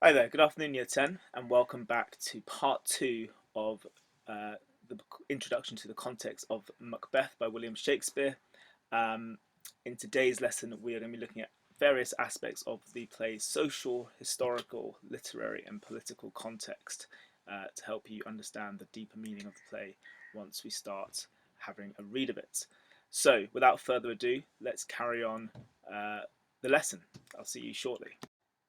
Hi there, good afternoon Year 10 and welcome back to part 2 of the introduction to the context of Macbeth by William Shakespeare. Um, in today's lesson we are going to be looking at various aspects of the play's social, historical, literary and political context to help you understand the deeper meaning of the play once we start having a read of it. So without further ado, let's carry on the lesson. I'll see you shortly.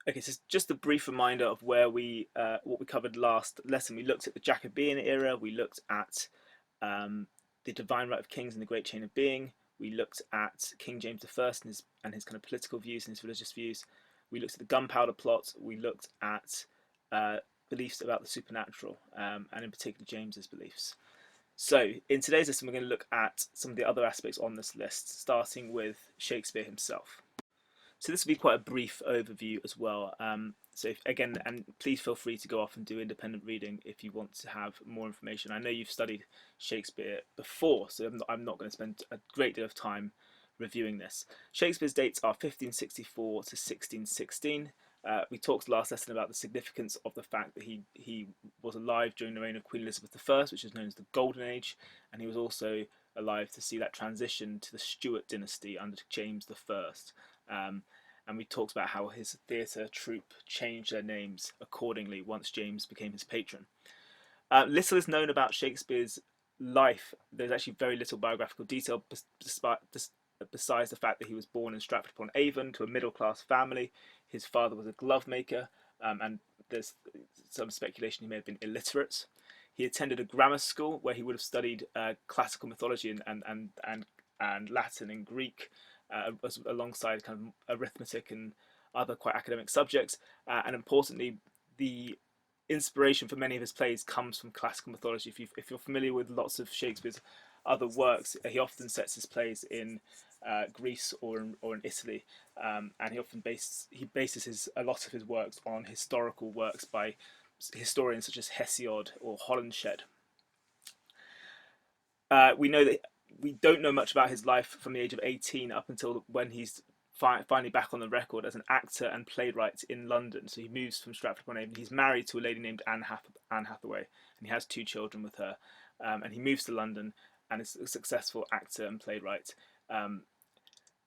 Okay, so just a brief reminder of where what we covered last lesson. We looked at the Jacobean era. We looked at the divine right of kings and the great chain of being. We looked at King James I and his kind of political views and his religious views. We looked at the gunpowder plot. We looked at beliefs about the supernatural, and in particular James's beliefs. So in today's lesson, we're going to look at some of the other aspects on this list, starting with Shakespeare himself. So this will be quite a brief overview as well. So again, and please feel free to go off and do independent reading if you want to have more information. I know you've studied Shakespeare before, so I'm not going to spend a great deal of time reviewing this. Shakespeare's dates are 1564 to 1616. We talked last lesson about the significance of the fact that he was alive during the reign of Queen Elizabeth I, which is known as the Golden Age, and he was also alive to see that transition to the Stuart dynasty under James I. And we talked about how his theatre troupe changed their names accordingly once James became his patron. Little is known about Shakespeare's life. There's actually very little biographical detail besides the fact that he was born in Stratford upon Avon to a middle-class family. His father was a glove maker, and there's some speculation he may have been illiterate. He attended a grammar school where he would have studied classical mythology and Latin and Greek, alongside kind of arithmetic and other quite academic subjects. And importantly, the inspiration for many of his plays comes from classical mythology. If you're familiar with lots of Shakespeare's other works, he often sets his plays in Greece or in Italy, and he often bases a lot of his works on historical works by historians such as Hesiod or Holinshed. We know that we don't know much about his life from the age of 18 up until when he's finally back on the record as an actor and playwright in London. So he moves from Stratford upon Avon. He's married to a lady named Anne Hathaway, and he has 2 children with her. And he moves to London and is a successful actor and playwright,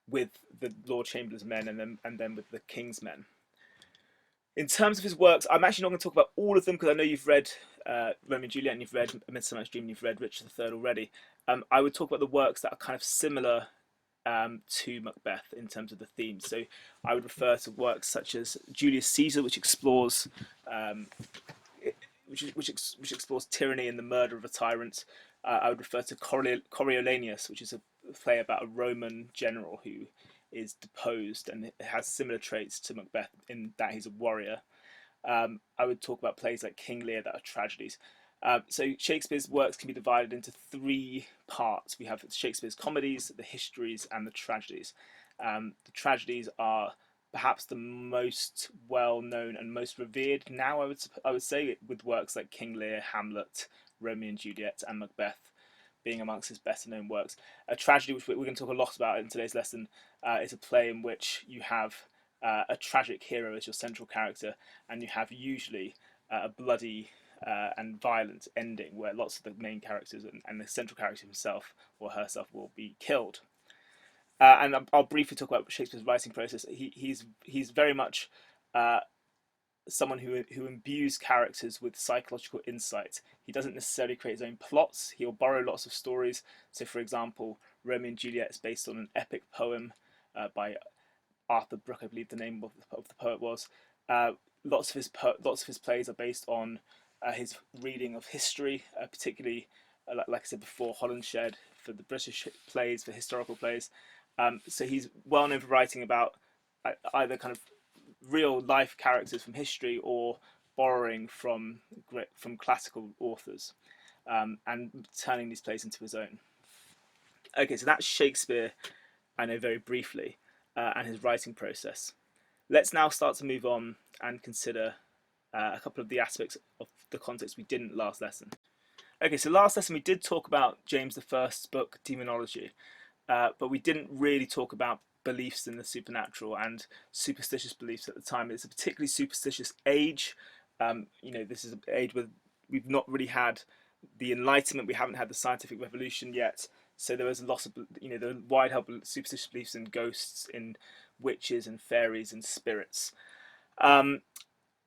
with the Lord Chamberlain's men and then with the King's men. In terms of his works, I'm actually not going to talk about all of them because I know you've read Romeo and Juliet and you've read A Midsummer Night's Dream and you've read Richard III already. I would talk about the works that are kind of similar to Macbeth in terms of the themes. So I would refer to works such as Julius Caesar, which explores which explores tyranny and the murder of a tyrant. I would refer to Coriolanus, which is a play about a Roman general who is deposed, and it has similar traits to Macbeth in that he's a warrior. I would talk about plays like King Lear that are tragedies. So Shakespeare's works can be divided into 3 parts. We have Shakespeare's comedies, the histories, and the tragedies. The tragedies are perhaps the most well-known and most revered now, I would say, with works like King Lear, Hamlet, Romeo and Juliet, and Macbeth being amongst his better-known works. A tragedy, which we're going to talk a lot about in today's lesson, is a play in which you have a tragic hero as your central character, and you have usually a bloody and violent ending where lots of the main characters and the central character himself or herself will be killed. And I'll briefly talk about Shakespeare's writing process. He's very much someone who imbues characters with psychological insight. He doesn't necessarily create his own plots. He'll borrow lots of stories. So, for example, Romeo and Juliet is based on an epic poem by Arthur Brooke, I believe the name of the poet was. Lots of his plays are based on his reading of history, particularly, like I said before, Holinshed for the British plays, for historical plays. So he's well known for writing about either kind of real life characters from history or borrowing from classical authors, and turning these plays into his own. Okay, so that's Shakespeare, I know, very briefly, and his writing process. Let's now start to move on and consider a couple of the aspects of the context we didn't last lesson. Okay, so last lesson we did talk about James I's book, Demonology, but we didn't really talk about beliefs in the supernatural and superstitious beliefs at the time. It's a particularly superstitious age. This is an age where we've not really had the Enlightenment. We haven't had the scientific revolution yet. So there was a lot of, the wide held superstitious beliefs in ghosts, in witches and fairies and spirits. Um,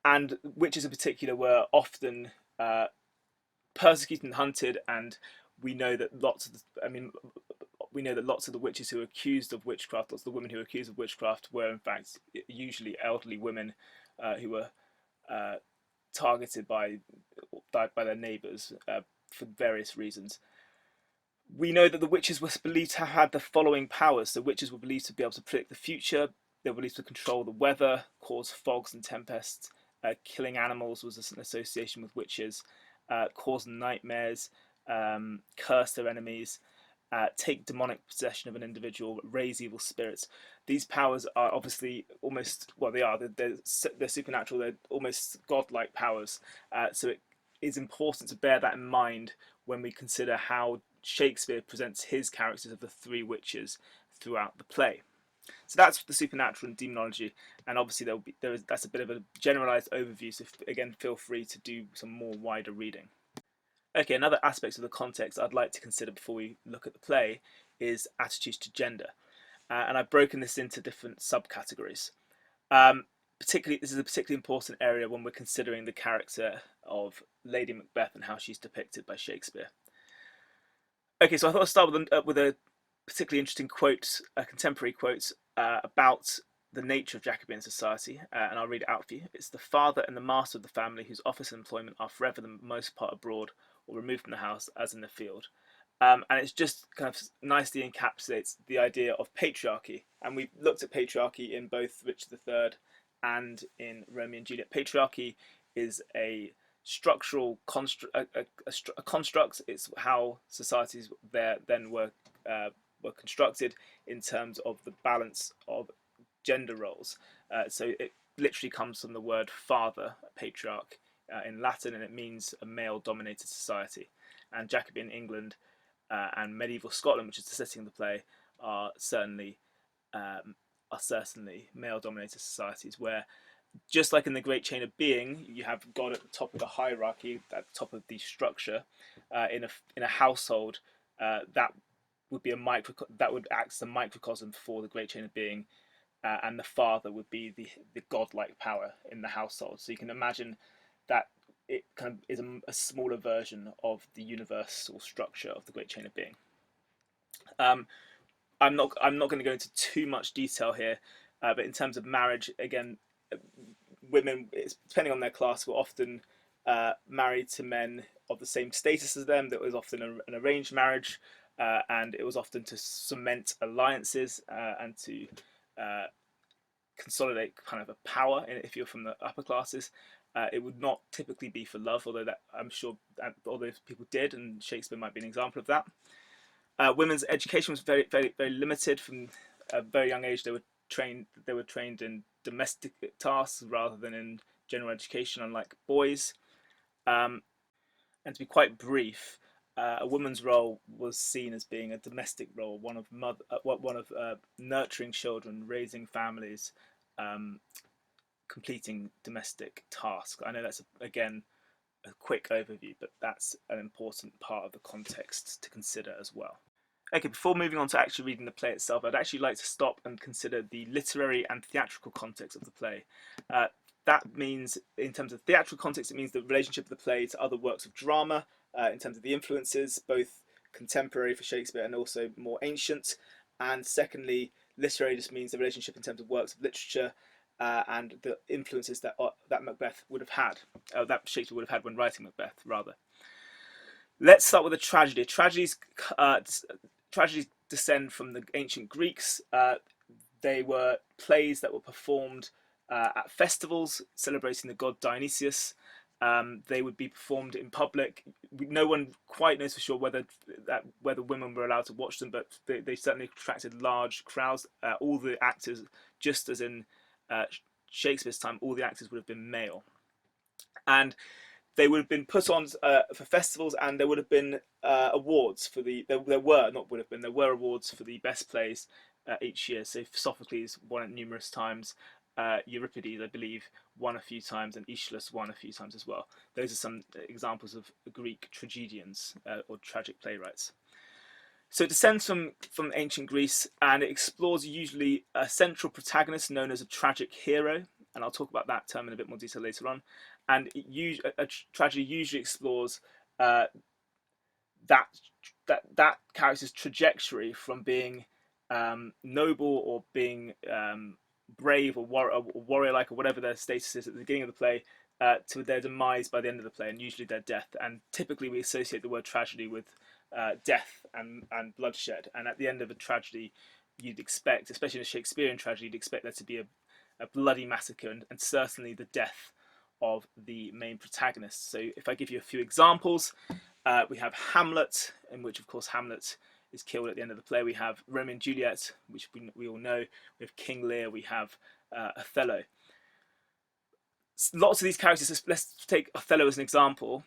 and witches in particular were often persecuted and hunted, and we know that we know that lots of the witches who were accused of witchcraft, lots of the women who were accused of witchcraft, were in fact usually elderly women who were uh, targeted by their neighbours for various reasons. We know that the witches were believed to have had the following powers. So witches were believed to be able to predict the future. They were believed to control the weather, cause fogs and tempests. Killing animals was an association with witches. Cause nightmares, curse their enemies, take demonic possession of an individual, raise evil spirits. These powers are obviously they're supernatural. They're almost godlike powers. So it is important to bear that in mind when we consider how Shakespeare presents his characters of the three witches throughout the play. So that's the supernatural and demonology, and obviously that's a bit of a generalized overview. So again, feel free to do some more wider reading. Okay, another aspect of the context I'd like to consider before we look at the play is attitudes to gender, and I've broken this into different subcategories. This is a particularly important area when we're considering the character of Lady Macbeth and how she's depicted by Shakespeare. Okay, so I thought I'd start with a particularly interesting quote, a contemporary quote about the nature of Jacobean society, and I'll read it out for you. It's the father and the master of the family whose office and employment are forever the most part abroad or removed from the house as in the field. And it's just kind of nicely encapsulates the idea of patriarchy. And we've looked at patriarchy in both Richard III and in Romeo and Juliet. Patriarchy is a structural construct. It's how societies there then were constructed in terms of the balance of gender roles. So it literally comes from the word father, patriarch, in Latin, and it means a male-dominated society. And Jacobean England and medieval Scotland, which is the setting of the play, are certainly male-dominated societies where, just like in the Great Chain of Being, you have God at the top of the hierarchy, at the top of the structure. In a household, that would act as a microcosm for the Great Chain of Being, and the father would be the godlike power in the household. So you can imagine that it kind of is a smaller version of the universal structure of the Great Chain of Being. I'm not going to go into too much detail here, but in terms of marriage, again, women, depending on their class, were often married to men of the same status as them. That was often an arranged marriage, and it was often to cement alliances and to consolidate kind of a power. If you're from the upper classes, it would not typically be for love, although people did, and Shakespeare might be an example of that. Women's education was very, very, very limited. From a very young age, they were trained in domestic tasks rather than in general education, unlike boys. And to be quite brief, a woman's role was seen as being a domestic role, one of nurturing children, raising families, completing domestic tasks. I know that's again a quick overview, but that's an important part of the context to consider as well. Okay, before moving on to actually reading the play itself, I'd actually like to stop and consider the literary and theatrical context of the play. That means, in terms of theatrical context, it means the relationship of the play to other works of drama, in terms of the influences, both contemporary for Shakespeare and also more ancient. And secondly, literary just means the relationship in terms of works of literature and the influences that Macbeth would have had, that Shakespeare would have had when writing Macbeth, rather. Let's start with a tragedy. Tragedies descend from the ancient Greeks. They were plays that were performed at festivals celebrating the god Dionysius. They would be performed in public. No one quite knows for sure whether women were allowed to watch them, but they certainly attracted large crowds. All the actors, just as in Shakespeare's time, all the actors would have been male. And they would have been put on for festivals, and there would have been awards for there were awards for the best plays, each year. So Sophocles won it numerous times. Euripides, I believe, won a few times, and Aeschylus won a few times as well. Those are some examples of Greek tragedians or tragic playwrights. So it descends from ancient Greece, and it explores usually a central protagonist known as a tragic hero, and I'll talk about that term in a bit more detail later on. And a tragedy usually explores uh, that character's trajectory from being noble or being brave or warrior-like or whatever their status is at the beginning of the play, to their demise by the end of the play, and usually their death. And typically we associate the word tragedy with death and bloodshed. And at the end of a tragedy, you'd expect, especially in a Shakespearean tragedy, you'd expect there to be a bloody massacre, and certainly the death of the main protagonist. So if I give you a few examples, we have Hamlet, in which, of course, Hamlet is killed at the end of the play. We have Romeo and Juliet, which we all know. We have King Lear. We have Othello. Lots of these characters. Let's take Othello as an example.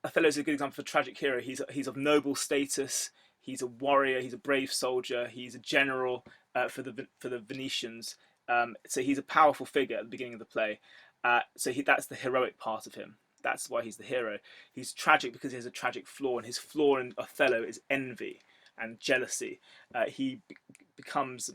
Othello is a good example for a tragic hero. He's of noble status. He's a warrior. He's a brave soldier. He's a general for the Venetians. So he's a powerful figure at the beginning of the play. That's the heroic part of him. That's why he's the hero. He's tragic because he has a tragic flaw, and his flaw in Othello is envy and jealousy. He becomes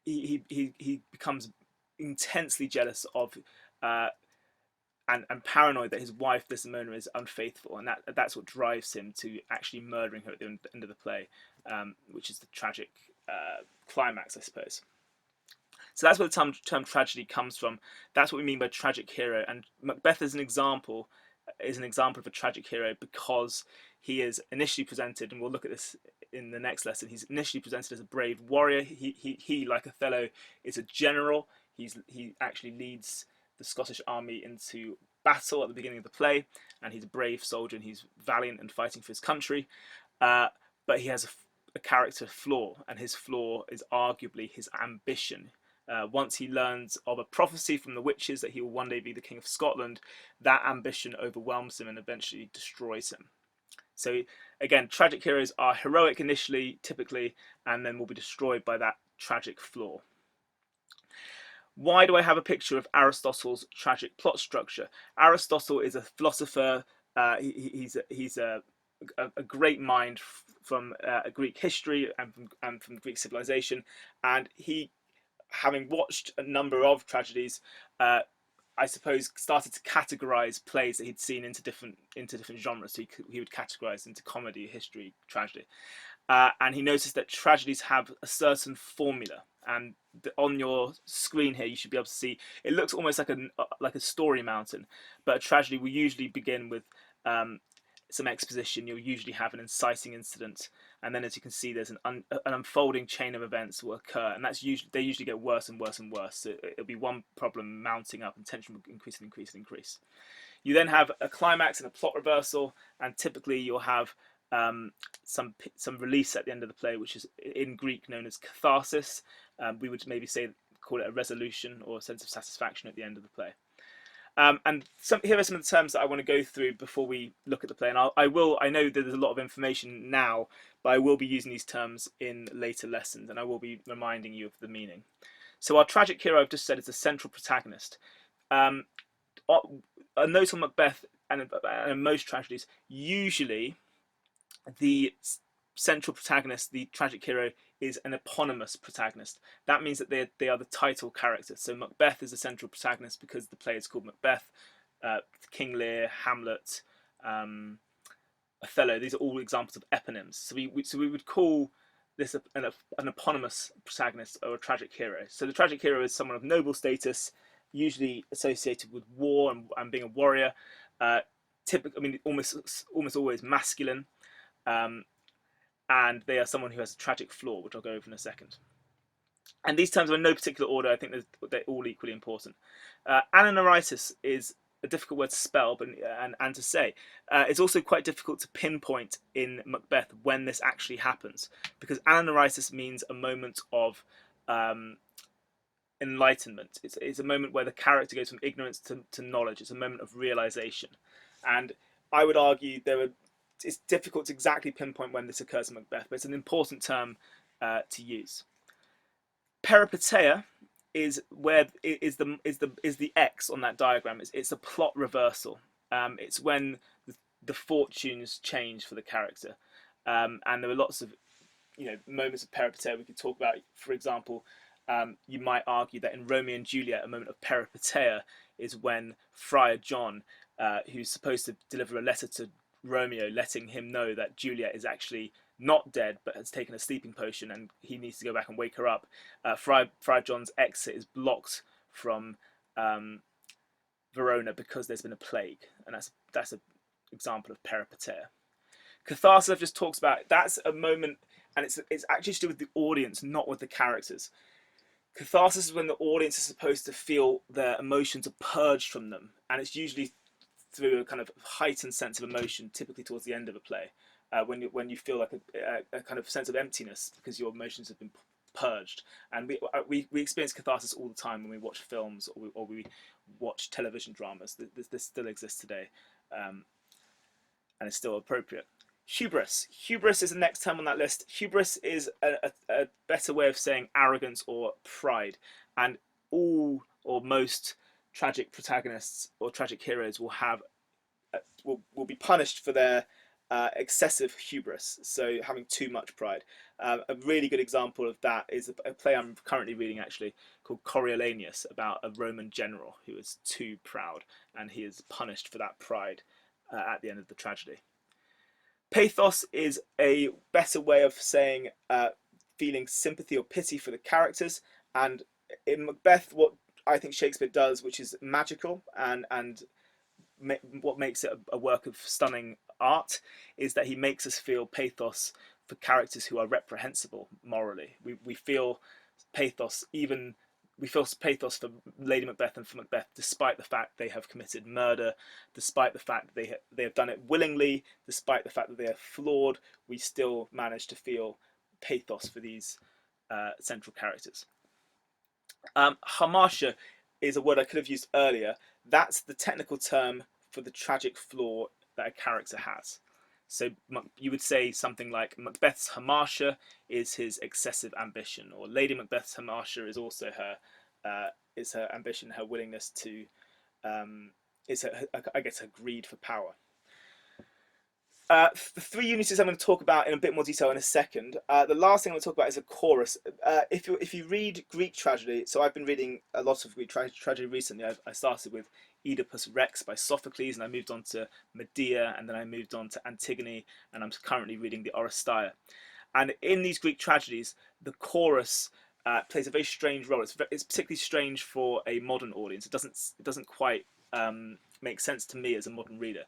he becomes intensely jealous of and paranoid that his wife Desdemona is unfaithful, and that's what drives him to actually murdering her at the end of the play, which is the tragic climax, I suppose. So that's where the term tragedy comes from. That's what we mean by tragic hero. And Macbeth is an example of a tragic hero because he is initially presented, and we'll look at this in the next lesson. He's initially presented as a brave warrior. He like Othello, is a general. He actually leads the Scottish army into battle at the beginning of the play, and he's a brave soldier, and he's valiant and fighting for his country. But he has a character flaw, and his flaw is arguably his ambition. Once he learns of a prophecy from the witches that he will one day be the King of Scotland, that ambition overwhelms him and eventually destroys him. So again, tragic heroes are heroic initially, typically, and then will be destroyed by that tragic flaw. Why do I have a picture of Aristotle's tragic plot structure? Aristotle is a philosopher. He's a great mind from Greek history and from Greek civilization, and he, having watched a number of tragedies, I suppose, started to categorize plays that he'd seen into different genres. So he would categorize into comedy, history, tragedy, and he noticed that tragedies have a certain formula. And on your screen here, you should be able to see it looks almost like a story mountain, but a tragedy will usually begin with some exposition. You'll usually have an inciting incident, and then, as you can see, there's an unfolding chain of events will occur, and they usually get worse and worse and worse. So it'll be one problem mounting up, and tension will increase and increase and increase. You then have a climax and a plot reversal, and typically you'll have some release at the end of the play, which is in Greek known as catharsis. We would maybe call it a resolution or a sense of satisfaction at the end of the play. And here are some of the terms that I want to go through before we look at the play. And I know that there's a lot of information now, but I will be using these terms in later lessons, and I will be reminding you of the meaning. So our tragic hero, I've just said, is the central protagonist. A note on Macbeth and in most tragedies, usually the central protagonist, the tragic hero, is an eponymous protagonist. That means that they are the title character. So Macbeth is the central protagonist because the play is called Macbeth. King Lear, Hamlet, Othello, these are all examples of eponyms. So we would call this an eponymous protagonist or a tragic hero. So the tragic hero is someone of noble status, usually associated with war and being a warrior. Almost always masculine. And they are someone who has a tragic flaw, which I'll go over in a second. And these terms are in no particular order. I think they're all equally important. Ananoritis is a difficult word to spell and to say. It's also quite difficult to pinpoint in Macbeth when this actually happens, because ananoritis means a moment of enlightenment. It's a moment where the character goes from ignorance to knowledge. It's a moment of realization. And I would argue it's difficult to exactly pinpoint when this occurs in Macbeth, but it's an important term to use. Peripeteia is where is the X on that diagram. It's a plot reversal. It's when the fortunes change for the character, and there are lots of moments of peripeteia we could talk about. For example, you might argue that in Romeo and Juliet, a moment of peripeteia is when Friar John, who's supposed to deliver a letter to Romeo, letting him know that Juliet is actually not dead but has taken a sleeping potion and he needs to go back and wake her up. Friar John's exit is blocked from Verona because there's been a plague, and that's an example of peripeteia. Catharsis I've just talked about. That's a moment, and it's actually to do with the audience, not with the characters. Catharsis is when the audience is supposed to feel their emotions are purged from them, and it's usually through a kind of heightened sense of emotion, typically towards the end of a play, when you feel like a kind of sense of emptiness because your emotions have been purged. And we experience catharsis all the time when we watch films or we watch television dramas. This still exists today, and it's still appropriate. Hubris. Hubris is the next term on that list. Hubris is a better way of saying arrogance or pride. And all or most tragic protagonists or tragic heroes will have will be punished for their excessive hubris, so having too much pride. A really good example of that is a play I'm currently reading, actually, called Coriolanus, about a Roman general who is too proud, and he is punished for that pride at the end of the tragedy. Pathos is a better way of saying feeling sympathy or pity for the characters, and in Macbeth, what I think Shakespeare does, which is magical and what makes it a work of stunning art, is that he makes us feel pathos for characters who are reprehensible morally. We feel pathos for Lady Macbeth and for Macbeth, despite the fact they have committed murder, despite the fact they have done it willingly, despite the fact that they are flawed. We still manage to feel pathos for these central characters. Hamartia is a word I could have used earlier. That's the technical term for the tragic flaw that a character has. So you would say something like Macbeth's hamartia is his excessive ambition, or Lady Macbeth's hamartia is also her ambition, her willingness to, I guess, her greed for power. The three unities I'm going to talk about in a bit more detail in a second. The last thing I'm going to talk about is a chorus. If you read Greek tragedy, so I've been reading a lot of Greek tragedy recently. I started with Oedipus Rex by Sophocles, and I moved on to Medea, and then I moved on to Antigone, and I'm currently reading the Oresteia. And in these Greek tragedies, the chorus plays a very strange role. It's particularly strange for a modern audience. It doesn't quite make sense to me as a modern reader.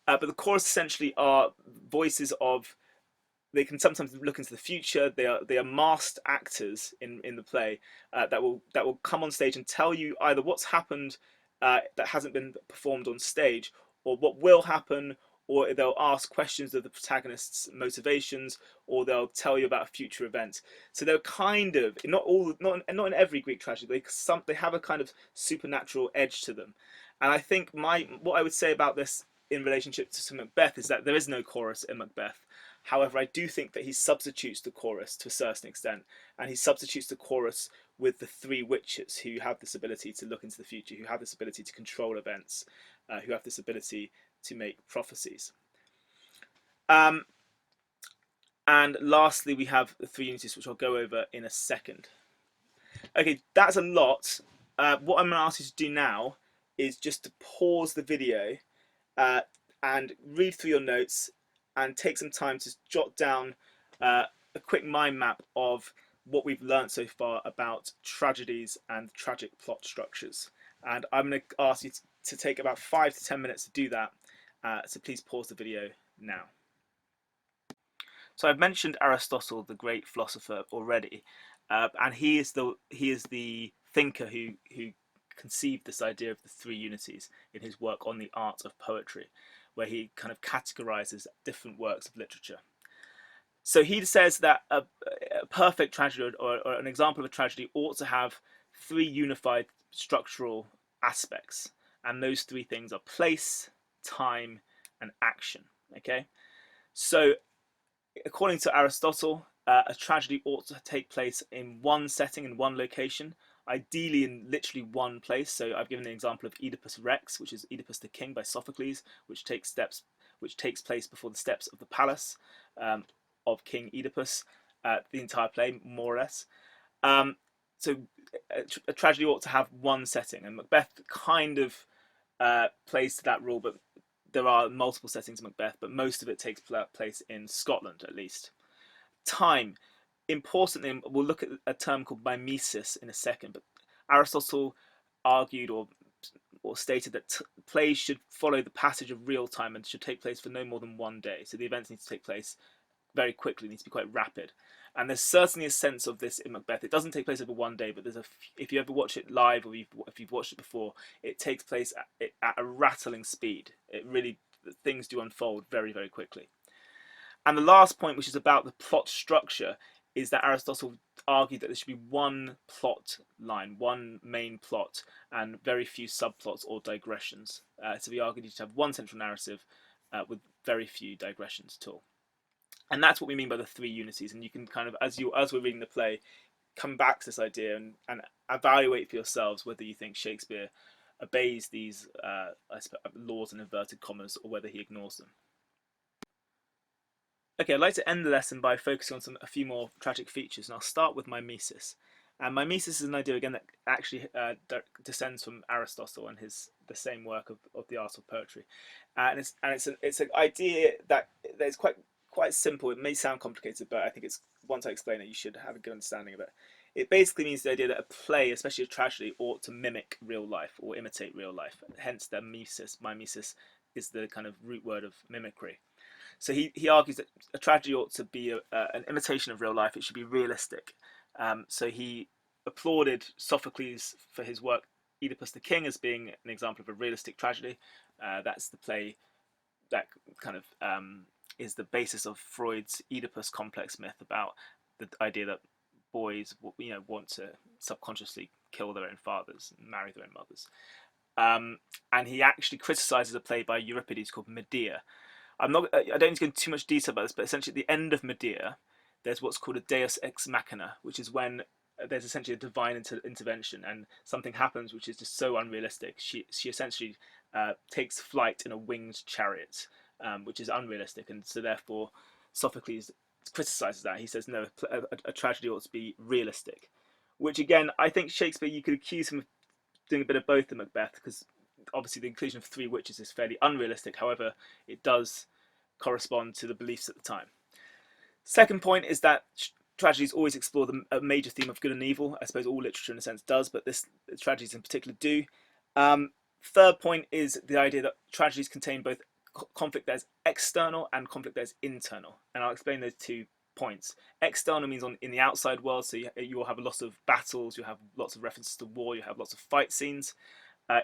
But the chorus essentially are voices of. They can sometimes look into the future. They are masked actors in the play that will come on stage and tell you either what's happened that hasn't been performed on stage, or what will happen, or they'll ask questions of the protagonist's motivations, or they'll tell you about a future event. So they're kind of not in every Greek tragedy. They have a kind of supernatural edge to them, and I think what I would say about this in relationship to Macbeth is that there is no chorus in Macbeth. However, I do think that he substitutes the chorus to a certain extent, and he substitutes the chorus with the three witches who have this ability to look into the future, who have this ability to control events, who have this ability to make prophecies. And lastly, we have the three unities, which I'll go over in a second. Okay, that's a lot. What I'm going to ask you to do now is just to pause the video and read through your notes and take some time to jot down a quick mind map of what we've learned so far about tragedies and tragic plot structures. And I'm going to ask you to take about 5 to 10 minutes to do that. So please pause the video now. So I've mentioned Aristotle, the great philosopher, already, and he is the thinker who conceived this idea of the three unities in his work on the art of poetry, where he kind of categorizes different works of literature. So he says that a perfect tragedy or an example of a tragedy ought to have three unified structural aspects, and those three things are place, time, and action. Okay, so according to Aristotle, a tragedy ought to take place in one setting, in one location, ideally in literally one place. So I've given an example of Oedipus Rex, which is Oedipus the King by Sophocles, which takes place before the steps of the palace um, of King Oedipus. The entire play, more or less. Um, so a tragedy ought to have one setting, and Macbeth kind of plays to that rule, but there are multiple settings in Macbeth, but most of it takes place in Scotland, at least. Time. Importantly, we'll look at a term called mimesis in a second, but Aristotle argued or stated that plays should follow the passage of real time and should take place for no more than one day. So the events need to take place very quickly, needs to be quite rapid. And there's certainly a sense of this in Macbeth. It doesn't take place over one day, but if you ever watch it live or if you've watched it before, it takes place at a rattling speed. It really, things do unfold very, very quickly. And the last point, which is about the plot structure, is that Aristotle argued that there should be one plot line, one main plot, and very few subplots or digressions. So he argued you should have one central narrative with very few digressions at all. And that's what we mean by the three unities. And you can kind of, as we're reading the play, come back to this idea and evaluate for yourselves whether you think Shakespeare obeys these laws in inverted commas or whether he ignores them. Okay, I'd like to end the lesson by focusing on a few more tragic features, and I'll start with mimesis. And mimesis is an idea again that actually descends from Aristotle and the same work of the art of poetry, and it's an idea that is quite simple. It may sound complicated, but I think it's once I explain it, you should have a good understanding of it. It basically means the idea that a play, especially a tragedy, ought to mimic real life or imitate real life. Hence, the mimesis is the kind of root word of mimicry. So he argues that a tragedy ought to be an imitation of real life. It should be realistic. So he applauded Sophocles for his work Oedipus the King as being an example of a realistic tragedy. That's the play that kind of is the basis of Freud's Oedipus complex myth about the idea that boys want to subconsciously kill their own fathers and marry their own mothers. And he actually criticizes a play by Euripides called Medea. I don't need to go into too much detail about this, but essentially at the end of Medea, there's what's called a deus ex machina, which is when there's essentially a divine intervention and something happens which is just so unrealistic. She essentially takes flight in a winged chariot, which is unrealistic, and so therefore Sophocles criticizes that. He says no, a tragedy ought to be realistic, which again I think Shakespeare, you could accuse him of doing a bit of both in Macbeth, because obviously the inclusion of three witches is fairly unrealistic. However, it does correspond to the beliefs at the time. Second point is that tragedies always explore a major theme of good and evil. I suppose all literature in a sense does, but tragedies in particular do. Third point is the idea that tragedies contain both conflict that is external and conflict that is internal, and I'll explain those 2 points. External means in the outside world, so you will have lots of battles, you have lots of references to war, you have lots of fight scenes.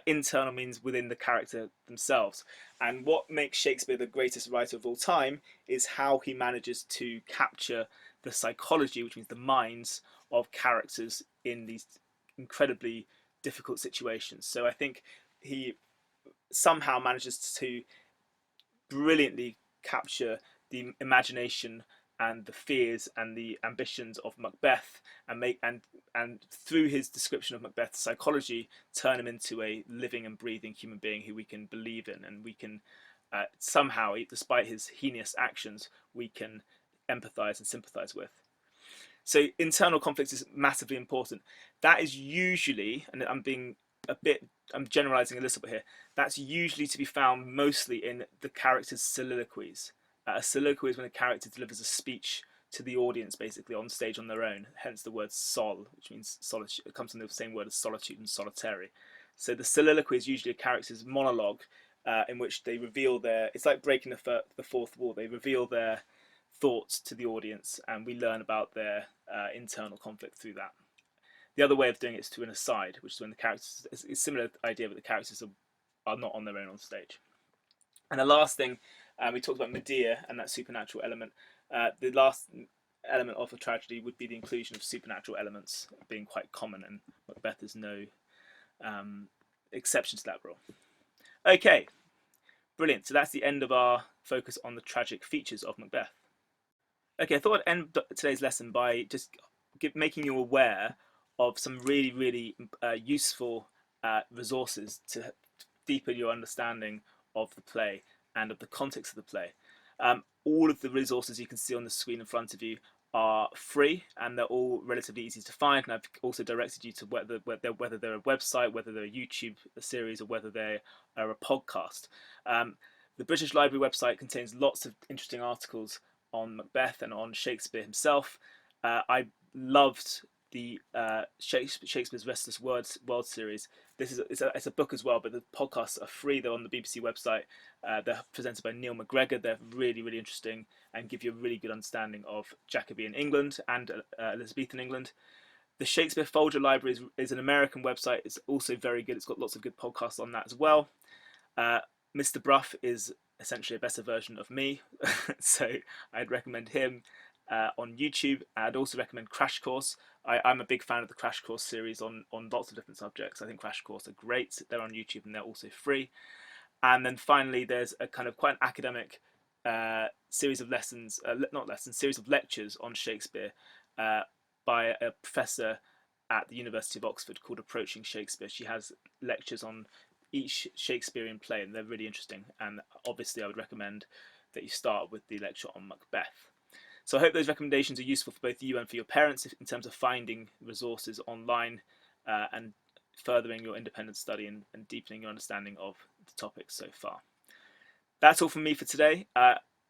Internal means within the character themselves. And what makes Shakespeare the greatest writer of all time is how he manages to capture the psychology, which means the minds of characters in these incredibly difficult situations. So I think he somehow manages to brilliantly capture the imagination and the fears and the ambitions of Macbeth, and through his description of Macbeth's psychology, turn him into a living and breathing human being who we can believe in, and we can somehow, despite his heinous actions, we can empathize and sympathize with. So internal conflict is massively important. That is usually, and I'm generalizing a little bit here, that's usually to be found mostly in the character's soliloquies. A soliloquy is when a character delivers a speech to the audience, basically on stage on their own, hence the word sol, which means solitude. It comes from the same word as solitude and solitary. So the soliloquy is usually a character's monologue in which they reveal it's like breaking the fourth wall. They reveal their thoughts to the audience, and we learn about their internal conflict through that. The other way of doing it is to an aside, which is when the characters, it's a similar idea, but the characters are not on their own on stage. And the last thing, we talked about Medea and that supernatural element. The last element of a tragedy would be the inclusion of supernatural elements being quite common, and Macbeth is no exception to that rule. Okay, brilliant. So that's the end of our focus on the tragic features of Macbeth. Okay, I thought I'd end today's lesson by just making you aware of some really, really useful resources to deepen your understanding of the play and of the context of the play. All of the resources you can see on the screen in front of you are free and they're all relatively easy to find. And I've also directed you to whether they're a website, whether they're a YouTube series, or whether they are a podcast. The British Library website contains lots of interesting articles on Macbeth and on Shakespeare himself. I loved the Shakespeare's Restless World series. It's a book as well, but the podcasts are free. They're on the BBC website. They're presented by Neil McGregor. They're really, really interesting and give you a really good understanding of Jacobean England and Elizabethan England. The Shakespeare Folger Library is an American website. It's also very good. It's got lots of good podcasts on that as well. Mr. Bruff is essentially a better version of me, so I'd recommend him on YouTube. I'd also recommend Crash Course. I'm a big fan of the Crash Course series on lots of different subjects. I think Crash Course are great. They're on YouTube and they're also free. And then finally, there's a kind of quite an academic series of lessons, not lessons, series of lectures on Shakespeare by a professor at the University of Oxford called Approaching Shakespeare. She has lectures on each Shakespearean play, and they're really interesting. And obviously, I would recommend that you start with the lecture on Macbeth. So I hope those recommendations are useful for both you and for your parents in terms of finding resources online and furthering your independent study and deepening your understanding of the topics so far. That's all from me for today.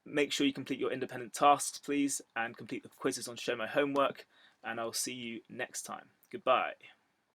Make sure you complete your independent tasks, please, and complete the quizzes on Show My Homework, and I'll see you next time. Goodbye.